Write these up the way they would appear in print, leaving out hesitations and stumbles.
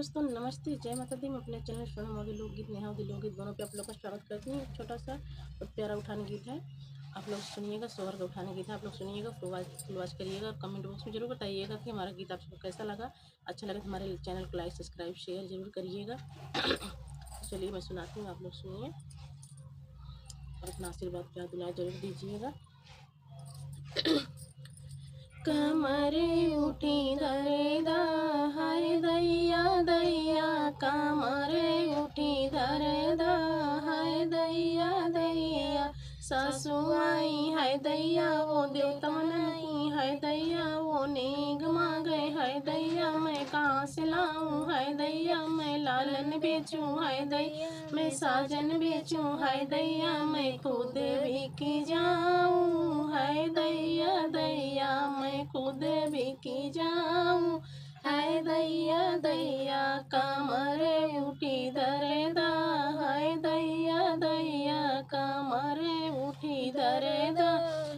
दोस्तों नमस्ते, जय माता दी। मैं अपने चैनल सोनम मोदी लोकगीत, नेहा मोदी लोकगीत दोनों पे आप लोग का स्वागत करती हूँ। एक छोटा सा और प्यारा उठाने गीत है, आप लोग सुनिएगा। सोहर का उठाने गीत है, आप लोग सुनिएगा, फुल वॉच करिएगा और कमेंट बॉक्स में जरूर बताइएगा कि हमारा गीत आप सबको कैसा लगा। अच्छा लगे तो हमारे चैनल को लाइक, सब्सक्राइब, शेयर जरूर करिएगा। चलिए मैं सुनाती हूँ, आप लोग सुनिए और अपना आशीर्वाद प्यार दुलार जरूर दीजिएगा। कमरे उठी दरेदा हाय दैया दैया, कमरे उठी दरेदा हाय दैया दैया। सासू आई हाय दैया वो देवता नहीं हाय दैया, वो नेग मांगे हाय दैया, मैं कहाँ से लाऊं हाय दैया, मैं लालन बेचूं हाय दैया, मैं साजन बेचूं हाय दैया, मैं खुद बिक जाऊं हाय दैया दैया, मैं खुद बिक जाऊं हाय दैया दैया। कमरे उठी दरेदा हाय दैया दैया, कमरे उठी दरेदा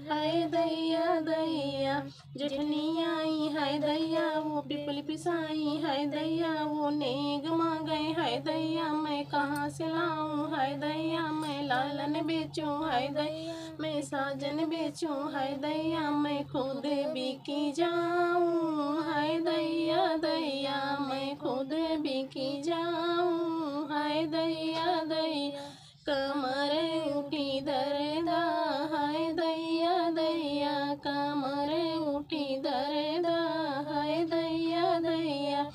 हाय दैया दैया। जेठनी आई हाय दैया वो पिपली पिसाई हाय दैया, वो नेग मांगे हाय दैया, मैं कहाँ से लाऊं हाय दैया, मैं लालन बेचूं हाय दैया, मैं साजन बेचूं हाय दैया, मैं खुद बिकी जाऊं हाय दैया दैया, मैं खुद बिकी जाऊं हाय दैया दैया। कमरे उठी दरेदा हाय दैया दैया, कमरे उठी दरेदा हाय दैया दैया।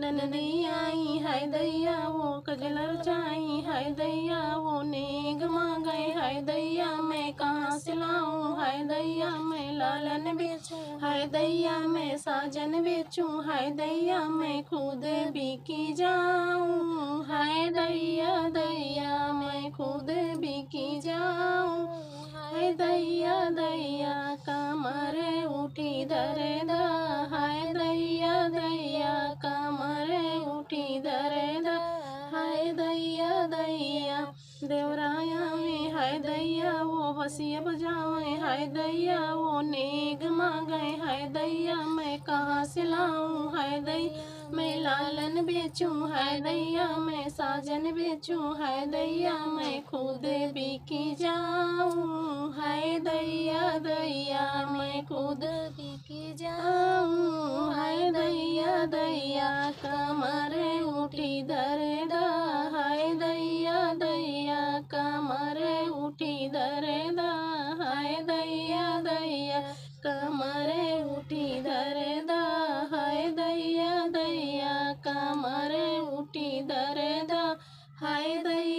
ननदी आई हाय दैया वो कजलर जाई हाय दैया, वो नेग मांगे हाय दैया, मैं कहाँ से लाऊं हाय दैया, मैं लालन बेचूं हाय दैया, मैं साजन बेचूं हाय दैया, मैं खुद बिकी जाऊं हाय दैया दैया, मैं खुद बिकी जाऊं हाय दैया दैया। कमरे उठी दरेदा हाय दैया दैया, कमरे उठी दरेदा हाय दैया दैया। देवराया में हाय दैया वो बसिया बजावे हाय दैया, वो नेग मांगे हाय दैया, मैं कहाँ से लाऊं हाय दैया, मैं लालन बेचूं हाय दैया, मैं साजन बेचूं हाय दैया, मैं खुद बिकी जाऊं हाय दैया दैया, मैं खुद बिकी जाऊं हाय दैया दैया। कमरे उठी दरेदा हाय दैया दैया, कमरे उठी दरेदा हाय दैया दैया, कमरे उठी दरेदा हाय दैया दैया, कमरे उठी दरेदा हाय दैया।